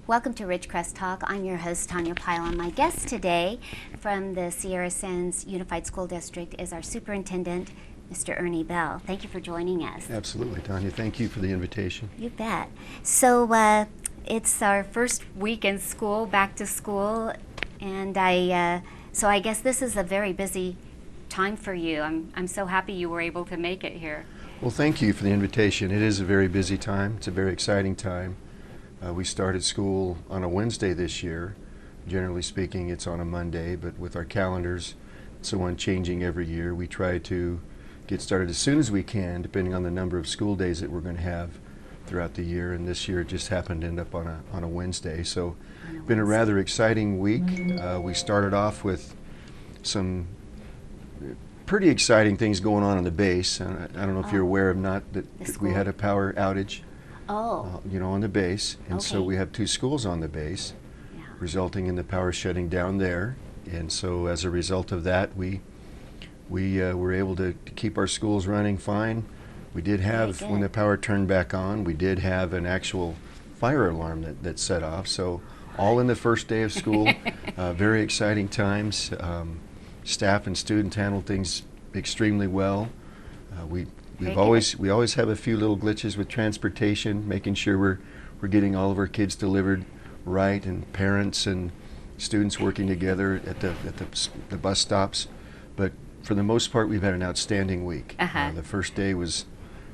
Welcome to Ridgecrest Talk. I'm your host, Tonia Pyle, and my guest today from the Sierra Sands Unified School District is our Superintendent, Mr. Ernie Bell. Thank you for joining us. Absolutely, Tonia. Thank you for the invitation. You bet. So it's our first week in school, back to school, and I guess this is a very busy time for you. I'm so happy you were able to make it here. Well, thank you for the invitation. It is a very busy time. It's a very exciting time. We started school on a Wednesday this year. Generally speaking, it's on a Monday, but with our calendars, so on changing every year, we try to get started as soon as we can, depending on the number of school days that we're going to have throughout the year. And this year it just happened to end up on a Wednesday. So it's been a rather exciting week. We started off with some pretty exciting things going on the base. I don't know if you're aware of that we had a power outage. On the base, and so we have two schools on the base, resulting in the power shutting down there. And so as a result of that, we were able to keep our schools running fine. We did have, when the power turned back on, we did have an actual fire alarm that set off. So all in the first day of school, very exciting times. Staff and students handled things extremely well. We always have a few little glitches with transportation, making sure we're getting all of our kids delivered right, and parents and students working together at the bus stops. But for the most part, we've had an outstanding week. The first day was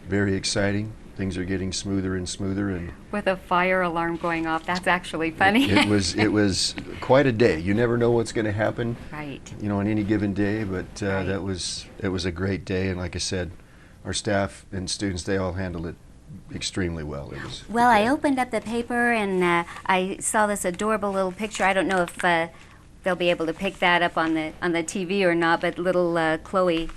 very exciting. Things are getting smoother and smoother, and with a fire alarm going off, that's actually funny. It was quite a day. You never know what's going to happen, right? On any given day. But it was a great day, and like I said, our staff and students, they all handled it extremely well. Well, I opened up the paper and I saw this adorable little picture. I don't know if they'll be able to pick that up on the TV or not, but little Chloe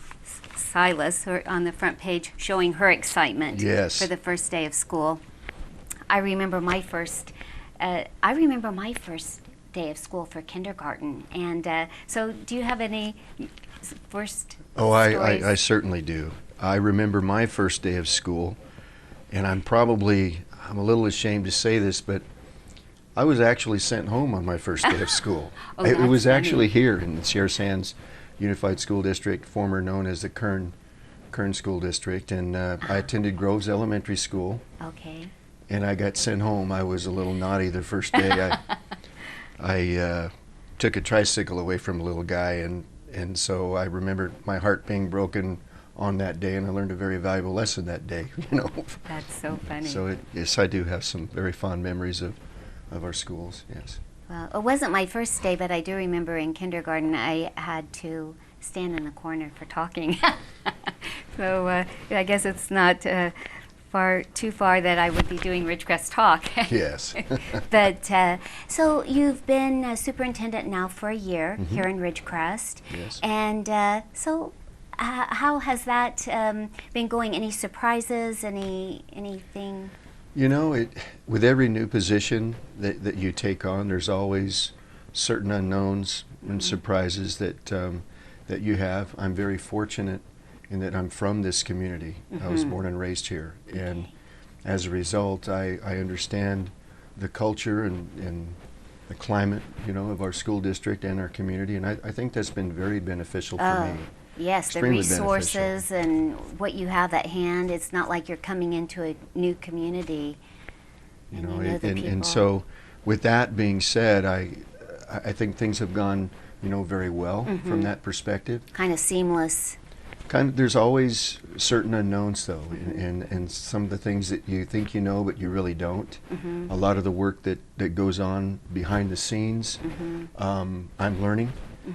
Silas on the front page showing her excitement for the first day of school. I remember my first day of school for kindergarten, and so do you have any first stories? I certainly do. I remember my first day of school, and I'm a little ashamed to say this, but I was actually sent home on my first day of school. It was actually here in the Sierra Sands Unified School District, former known as the Kern School District, and I attended Groves Elementary School. Okay. And I got sent home. I was a little naughty the first day. I took a tricycle away from a little guy, and so I remember my heart being broken on that day, and I learned a very valuable lesson that day. That's so funny. So yes, I do have some very fond memories of our schools. Yes. Well, it wasn't my first day, but I do remember in kindergarten I had to stand in the corner for talking. So I guess it's not too far that I would be doing Ridgecrest Talk. Yes. But so you've been superintendent now for a year here in Ridgecrest. Yes. And so how has that been going? Any surprises? Anything? With every new position that you take on, there's always certain unknowns and surprises that you have. I'm very fortunate in that I'm from this community. I was born and raised here, and as a result, I understand the culture and the climate, of our school district and our community, and I think that's been very beneficial for me. Yes, Extremely the resources beneficial. And what you have at hand. It's not like you're coming into a new community. And so, with that being said, I think things have gone, very well from that perspective. Kind of seamless. There's always certain unknowns, though, and some of the things that you think you know, but you really don't. A lot of the work that goes on behind the scenes, I'm learning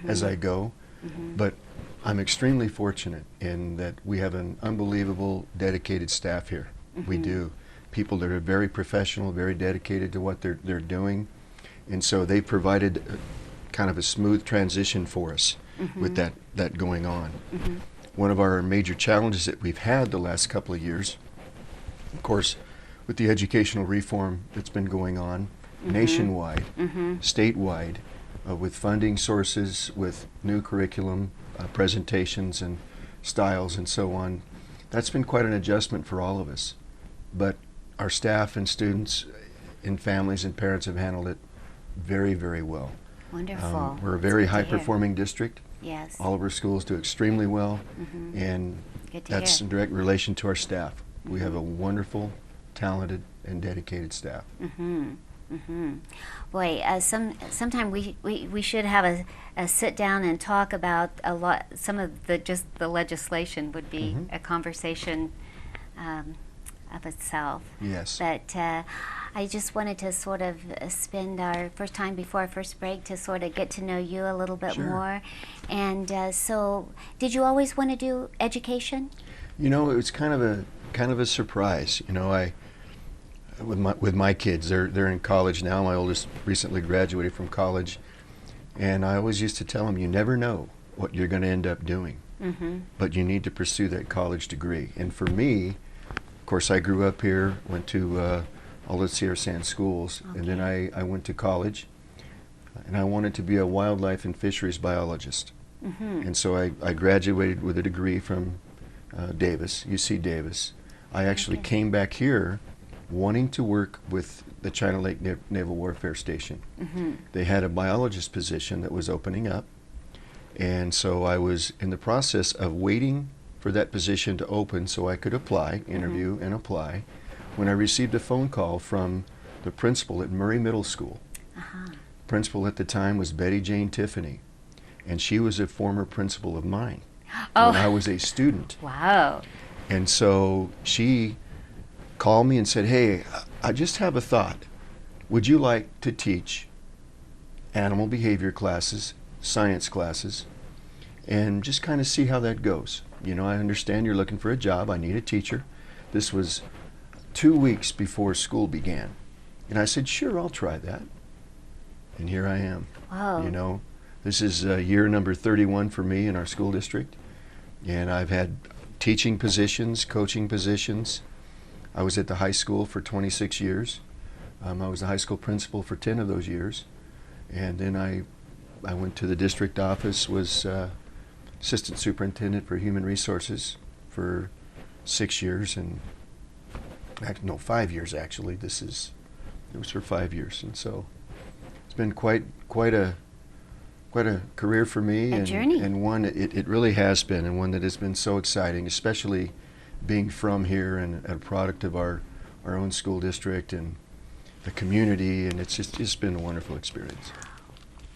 as I go, but I'm extremely fortunate in that we have an unbelievable, dedicated staff here. We do. People that are very professional, very dedicated to what they're doing, and so they provided kind of a smooth transition for us with that going on. One of our major challenges that we've had the last couple of years, of course, with the educational reform that's been going on nationwide, statewide, with funding sources, with new curriculum, presentations and styles and so on. That's been quite an adjustment for all of us. But our staff and students and families and parents have handled it very, very well. Wonderful. We're a very That's good to hear. high-performing district. Yes. All of our schools do extremely well, and Good to that's hear. in direct relation to our staff. We have a wonderful, talented, and dedicated staff. Boy, sometime we should have a sit down and talk about some of the legislation would be a conversation of itself. Yes. But I just wanted to sort of spend our first time before our first break to sort of get to know you a little bit Sure. more. And so, did you always want to do education? You know, it was kind of a surprise. You know, with my kids, they're in college now. My oldest recently graduated from college, and I always used to tell them, you never know what you're going to end up doing, but you need to pursue that college degree. And for me, of course, I grew up here, went to all the Sierra Sand schools, and then I went to college, and I wanted to be a wildlife and fisheries biologist. And so I graduated with a degree from Davis, UC Davis. I actually came back here wanting to work with the China Lake Naval Warfare Station. They had a biologist position that was opening up, and so I was in the process of waiting for that position to open so I could apply, interview and apply, when I received a phone call from the principal at Murray Middle School. Principal at the time was Betty Jane Tiffany, and she was a former principal of mine when I was a student. Wow. And so she called me and said, hey, I just have a thought. Would you like to teach animal behavior classes, science classes, and just kind of see how that goes? You know, I understand you're looking for a job. I need a teacher. This was 2 weeks before school began. And I said, sure, I'll try that. And here I am. Wow. You know, this is year number 31 for me in our school district. And I've had teaching positions, coaching positions. I was at the high school for 26 years. I was the high school principal for 10 of those years. And then I went to the district office, was assistant superintendent for human resources for 6 years, and no, 5 years actually. It was for 5 years, and so it's been quite a career for me, A journey. and one it really has been, and one that has been so exciting, especially being from here and a product of our own school district and the community, and it's been a wonderful experience.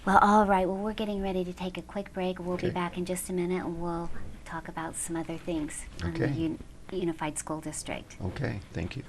Well, all right. Well, we're getting ready to take a quick break. We'll be Okay. back in just a minute, and we'll talk about some other things on the Okay. Unified School District. Okay, thank you.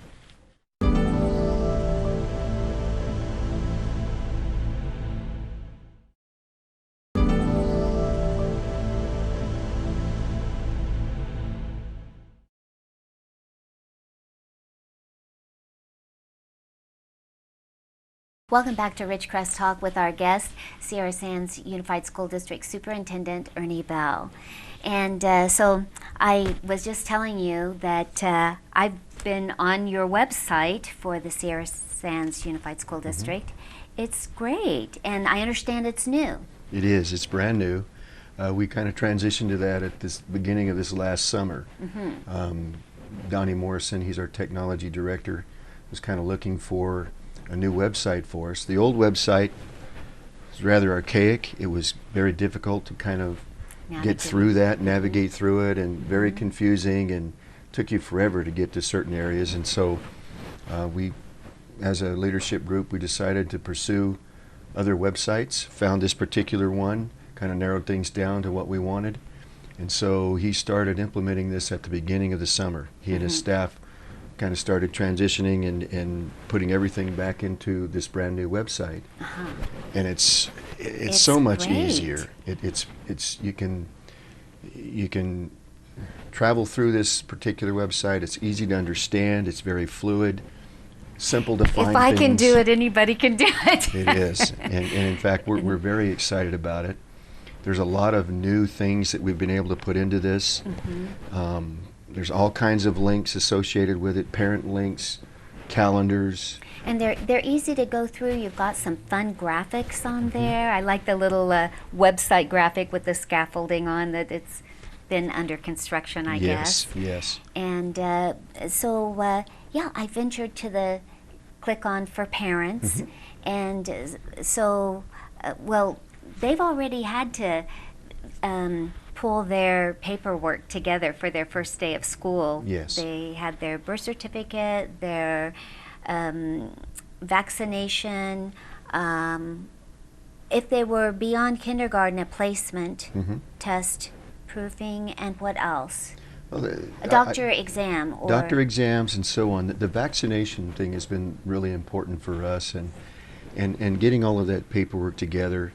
Welcome back to Ridgecrest Talk with our guest, Sierra Sands Unified School District Superintendent Ernie Bell. And so I was just telling you that I've been on your website for the Sierra Sands Unified School District. It's great, and I understand it's new. It is. It's brand new. We kind of transitioned to that at this beginning of this last summer. Donnie Morrison, he's our technology director, was kind of looking for a new website for us. The old website was rather archaic. It was very difficult to kind of get through that, navigate through it, and very confusing, and took you forever to get to certain areas. And so we, as a leadership group, we decided to pursue other websites, found this particular one, kind of narrowed things down to what we wanted. And so he started implementing this at the beginning of the summer. He and his staff kind of started transitioning and putting everything back into this brand new website. And it's so much great. easier. You can travel through this particular website. It's easy to understand. It's very fluid, simple to find If I can things. do it, anybody can do it. It is, and in fact, we're very excited about it. There's a lot of new things that we've been able to put into this. There's all kinds of links associated with it, parent links, calendars. And they're easy to go through. You've got some fun graphics on there. I like the little website graphic with the scaffolding on that it's been under construction, I guess. Yes. And so, yeah, I ventured to the click on for parents, and so, well, they've already had to pull their paperwork together for their first day of school. Yes. They had their birth certificate, their vaccination. If they were beyond kindergarten, a placement test, proofing, and what else? Well, A doctor exam. Or doctor exams and so on. The vaccination thing has been really important for us, and getting all of that paperwork together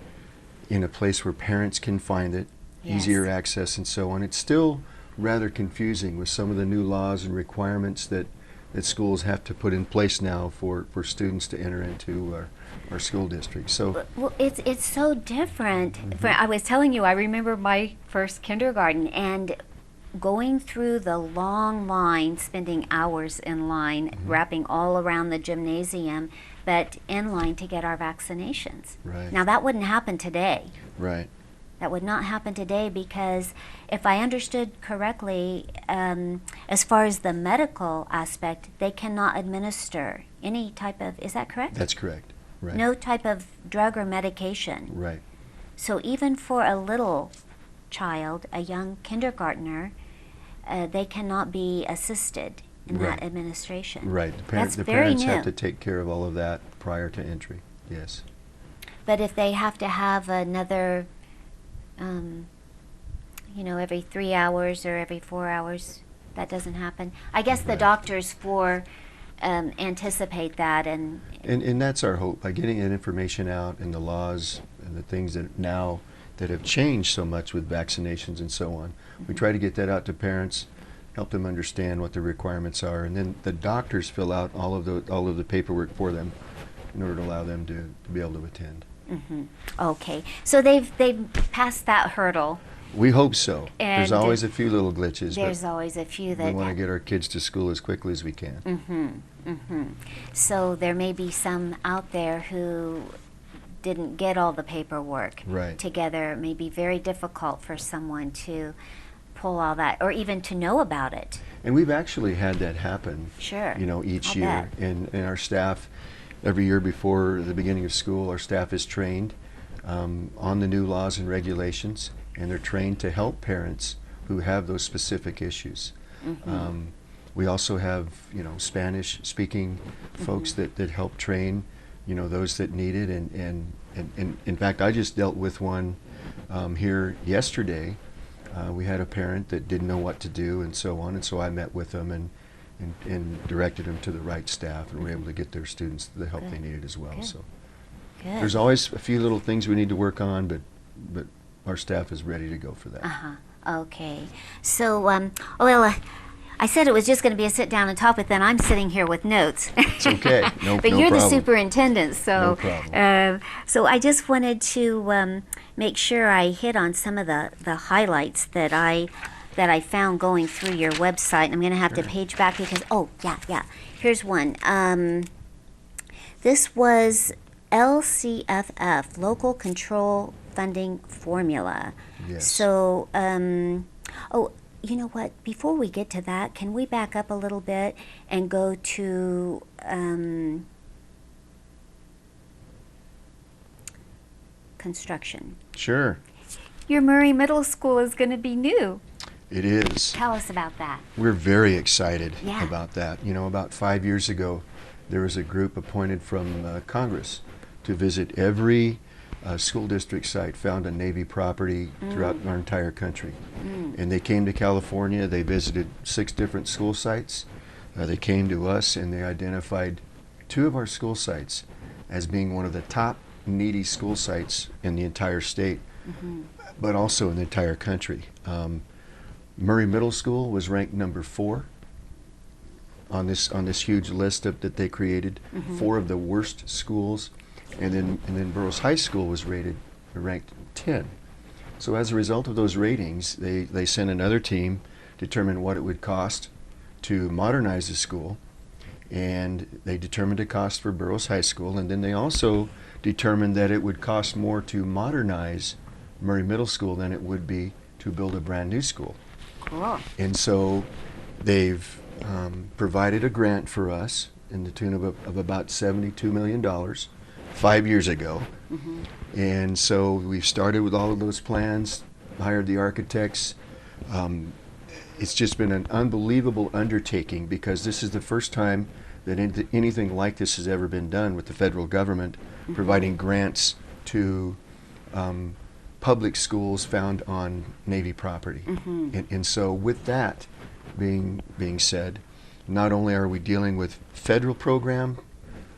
in a place where parents can find it, easier access and so on. It's still rather confusing with some of the new laws and requirements that schools have to put in place now for students to enter into our school district. So, well, it's so different. I was telling you, I remember my first kindergarten and going through the long line, spending hours in line, wrapping all around the gymnasium, but in line to get our vaccinations. Right. Now that wouldn't happen today. right. That would not happen today because if I understood correctly, as far as the medical aspect, they cannot administer any type of, is that correct? That's correct. Right. No type of drug or medication. Right. So even for a little child, a young kindergartner, they cannot be assisted in that administration. Right. That's the very parents new. have to take care of all of that prior to entry. Yes. But if they have to have another, every 3 hours or every 4 hours, that doesn't happen. I guess the doctors anticipate that and that's our hope, by getting that information out and the laws and the things that have changed so much with vaccinations and so on. We try to get that out to parents, help them understand what the requirements are, and then the doctors fill out all of the paperwork for them in order to allow them to be able to attend. Okay, so they've passed that hurdle. We hope so. There's And always a few little glitches, There's but always a few we that. want to get our kids to school as quickly as we can. So there may be some out there who didn't get all the paperwork Right. together. It may be very difficult for someone to pull all that, or even to know about it. And we've actually had that happen. Sure. Each I'll year, bet. and our staff, every year before the beginning of school, our staff is trained on the new laws and regulations, and they're trained to help parents who have those specific issues. We also have, Spanish-speaking folks that help train, those that need it. And in fact, I just dealt with one here yesterday. We had a parent that didn't know what to do and so on, and so I met with them and directed them to the right staff, and were able to get their students the help they needed as well. Good. So Good. there's always a few little things we need to work on, but our staff is ready to go for that. Okay. So, I said it was just going to be a sit down and talk, but then I'm sitting here with notes. It's okay. No But you're the problem. superintendent, so No problem. so I just wanted to make sure I hit on some of the highlights that I found going through your website. I'm going to have to page back because yeah. Here's one. This was LCFF, Local Control Funding Formula. Yes. So, you know what? Before we get to that, can we back up a little bit and go to construction? Sure. Your Murray Middle School is going to be new. It is. Tell us about that. We're very excited Yeah. about that. About 5 years ago, there was a group appointed from Congress to visit every school district site found on Navy property throughout our entire country. And they came to California. They visited 6 different school sites. They came to us and they identified 2 of our school sites as being one of the top needy school sites in the entire state, but also in the entire country. Murray Middle School was ranked number 4 on this huge list that they created. 4 of the worst schools, and then Burroughs High School was ranked 10. So as a result of those ratings, they sent another team, determine what it would cost to modernize the school, and they determined a cost for Burroughs High School, and then they also determined that it would cost more to modernize Murray Middle School than it would be to build a brand new school. Cool. And so they've provided a grant for us in the tune of about $72 million 5 years ago. And so we've started with all of those plans, hired the architects. It's just been an unbelievable undertaking because this is the first time that anything like this has ever been done with the federal government providing grants to public schools found on Navy property. And so with that being said, not only are we dealing with federal program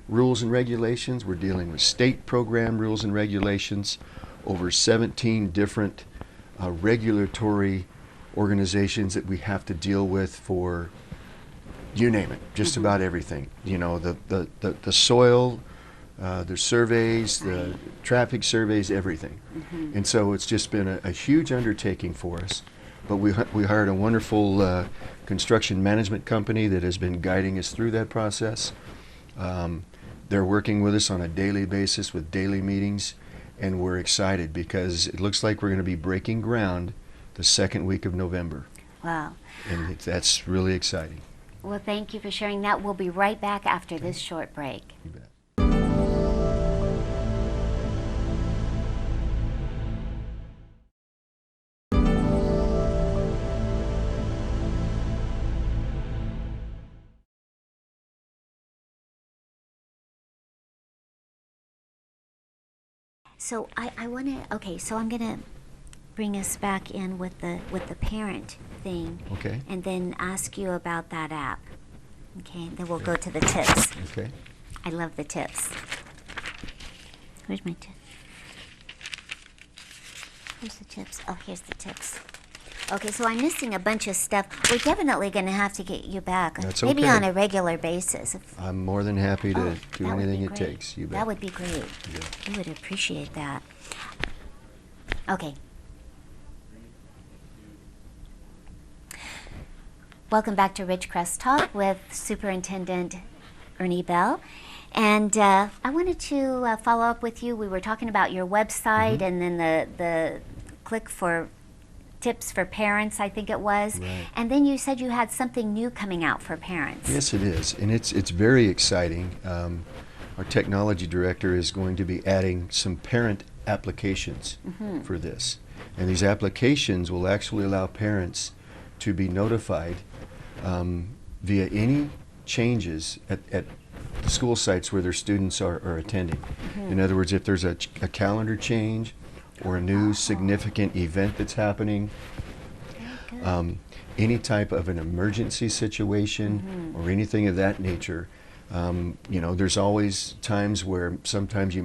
rules and regulations, we're dealing with state program rules and regulations, over 17 different regulatory organizations that we have to deal with for, you name it, just about everything. You know, the soil, the surveys, the traffic surveys, everything. And so it's just been a huge undertaking for us. But we hired a wonderful construction management company that has been guiding us through that process. They're working with us on a daily basis with daily meetings, and we're excited because it looks like we're going to be breaking ground the second week of November. Wow. And that's really exciting. Well, thank you for sharing that. We'll be right back after this short break. You bet. So I want to, okay, so I'm going to bring us back in with the parent thing. Okay. And then ask you about that app. Okay, then we'll go to the tips. Okay. I love the tips. Where's my tip? Where's the tips? Oh, here's the tips. Okay, so I'm missing a bunch of stuff. We're definitely going to have to get you back. That's Maybe okay. on a regular basis. I'm more than happy to do that would anything be it great. takes. You bet. That would be great. Yeah. We would appreciate that. Okay. Welcome back to Ridgecrest Talk with Superintendent Ernie Bell. And I wanted to follow up with you. We were talking about your website and then the click for tips for parents, I think it was. Right. And then you said you had something new coming out for parents. Yes, it is, and it's very exciting. Our technology director is going to be adding some parent applications for this, and these applications will actually allow parents to be notified via any changes at the school sites where their students are attending. In other words, if there's a calendar change or a new significant event that's happening, any type of an emergency situation or anything of that nature. You know, there's always times where sometimes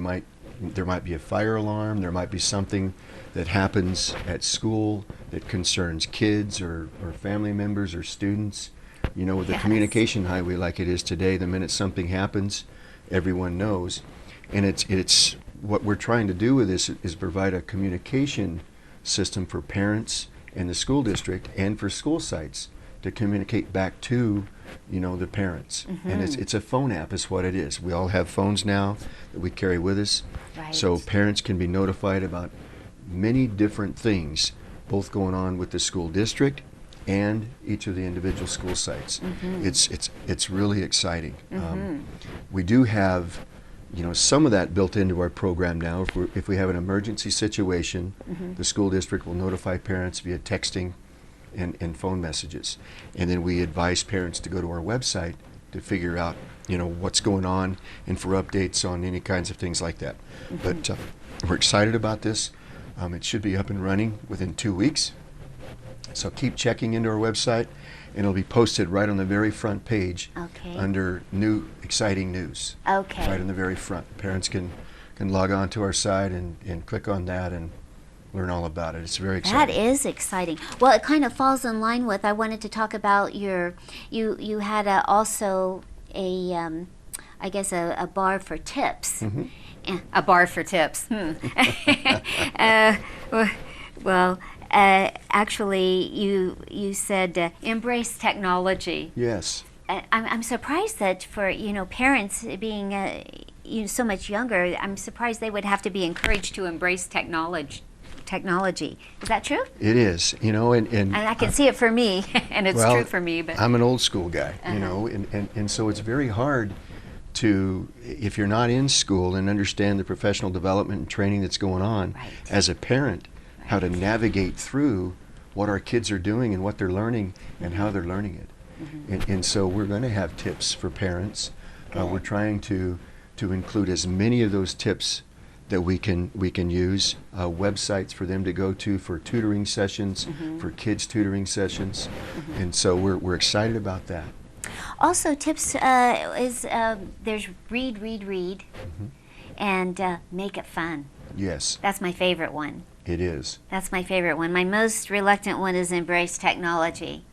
there might be a fire alarm, there might be something that happens at school that concerns kids or family members or students. You know, with the communication highway like it is today, the minute something happens, everyone knows. And it's what we're trying to do with this is provide a communication system for parents and the school district and for school sites to communicate back to, you know, the parents. And it's a phone app is what it is. We all have phones now that we carry with us. Right. So parents can be notified about many different things, both going on with the school district and each of the individual school sites. It's really exciting. We do have, you know, some of that built into our program now. If we have an emergency situation, the school district will notify parents via texting and phone messages. And then we advise parents to go to our website to figure out, you know, what's going on and for updates on any kinds of things like that. But we're excited about this. It should be up and running within 2 weeks. So keep checking into our website, and it'll be posted right on the very front page under new exciting news. Okay. Right on the very front. Parents can log on to our site and click on that and learn all about it. It's very exciting. That is exciting. Well, it kind of falls in line with, I wanted to talk about you had also a, I guess a bar for tips. A bar for tips. Well, actually, you said embrace technology. Yes. I'm surprised that for parents being so much younger, I'm surprised they would have to be encouraged to embrace technology. technology. Is that true? It is, you know, And I can see it for me, and it's well, true for me. But I'm an old school guy, you know, and so it's very hard to, if you're not in school and understand the professional development and training that's going on, Right. as a parent, how to navigate through what our kids are doing and what they're learning and how they're learning it. And so we're going to have tips for parents. We're trying to include as many of those tips that we can use, websites for them to go to for tutoring sessions, for kids tutoring sessions, and so we're excited about that. also, tips there's read, and make it fun. Yes, That's my favorite one. it is. That's my favorite one. My most reluctant one is embrace technology.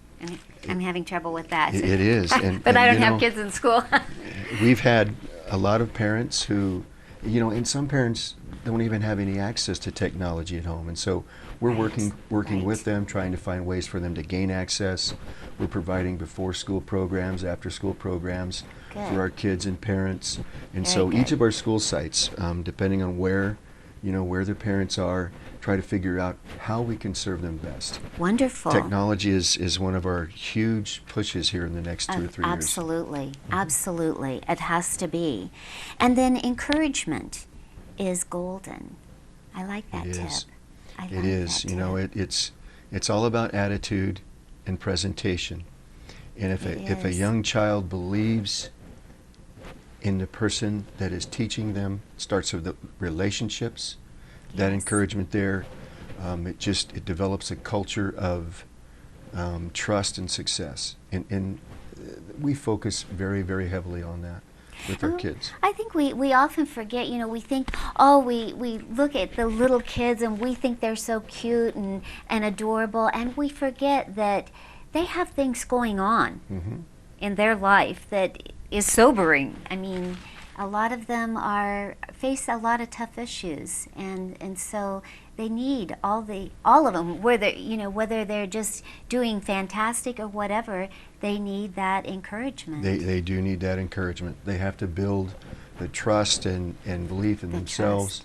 I'm having trouble with that. It is, But I don't you have know, kids in school. We've had a lot of parents who, you know, and some parents don't even have any access to technology at home, and so we're working with them, trying to find ways for them to gain access. We're providing before-school programs, after-school programs for our kids and parents, and so each of our school sites, depending on where, you know, where their parents are, try to figure out how we can serve them best. Wonderful. Technology is one of our huge pushes here in the next 2 or 3 years. Absolutely, absolutely. It has to be. And then encouragement is golden. I like that tip. I It like is. that You know, tip. it's all about attitude and presentation. And if a young child believes in the person that is teaching them, starts with the relationships, that encouragement there, it develops a culture of trust and success. And we focus very, very heavily on that with our kids. I think we often forget, you know, we think, oh, we look at the little kids and we think they're so cute and adorable, and we forget that they have things going on in their life that is sobering. I mean, a lot of them face a lot of tough issues, and so they need all of them, whether they're just doing fantastic or whatever, they need that encouragement. They do need that encouragement. They have to build the trust and belief in themselves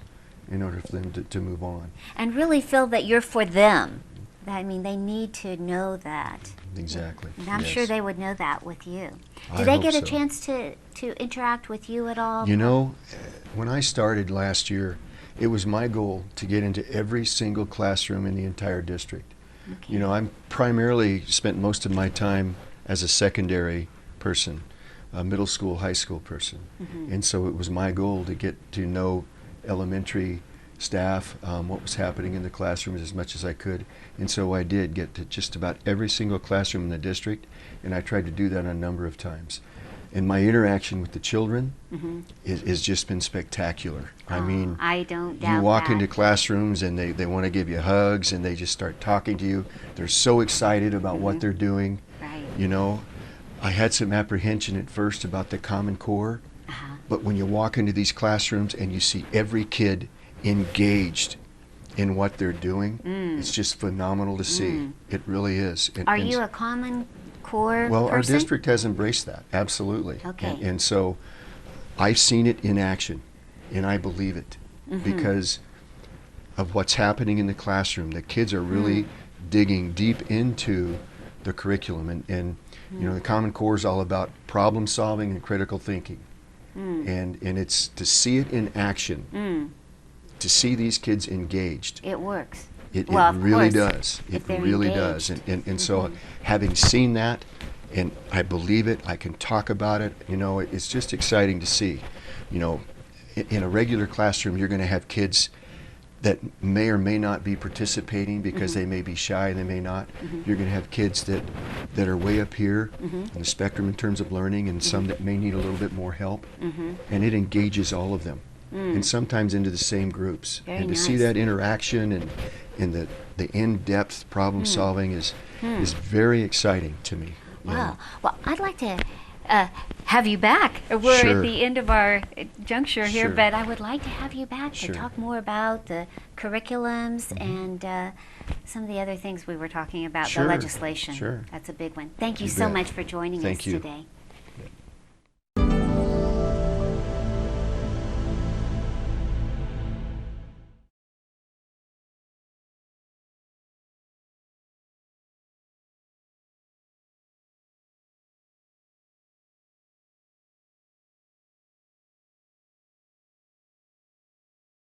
in order for them to move on. And really feel that you're for them. I mean, they need to know that. Exactly. And I'm yes. sure they would know that with you. I Do they hope get a so. chance to interact with you at all? You know, when I started last year, it was my goal to get into every single classroom in the entire district. Okay. You know, I'm primarily spent most of my time as a secondary person, a middle school, high school person. And so it was my goal to get to know elementary staff, what was happening in the classrooms as much as I could. And so I did get to just about every single classroom in the district, and I tried to do that a number of times. And my interaction with the children is just been spectacular. I mean, I don't doubt you walk that. into classrooms and they want to give you hugs and they just start talking to you. They're so excited about what they're doing. Right. You know, I had some apprehension at first about the Common Core, but when you walk into these classrooms and you see every kid engaged in what they're doing, it's just phenomenal to see. It really is. Are you a Common Core Well, person? our district has embraced that, absolutely. Okay. And so I've seen it in action, and I believe it because of what's happening in the classroom. The kids are really digging deep into the curriculum, and you know, the Common Core is all about problem solving and critical thinking. And it's to see it in action, to see these kids engaged. It works. It Well, of really course, does. if It they're really does. engaged. And so having seen that, and I believe it, I can talk about it, you know, it's just exciting to see. You know, in a regular classroom, you're going to have kids that may or may not be participating because they may be shy and they may not. You're going to have kids that are way up here in the spectrum in terms of learning, and some that may need a little bit more help. And it engages all of them. And sometimes into the same groups. Very And to see nice. that interaction and the in-depth problem solving is very exciting to me. you know. Wow. Well, I'd like to have you back. We're Sure. at the end of our juncture here, Sure. but I would like to have you back Sure. to talk more about the curriculums and some of the other things we were talking about, Sure. the legislation. Sure. That's a big one. Thank you You so bet. much for joining Thank us you. today.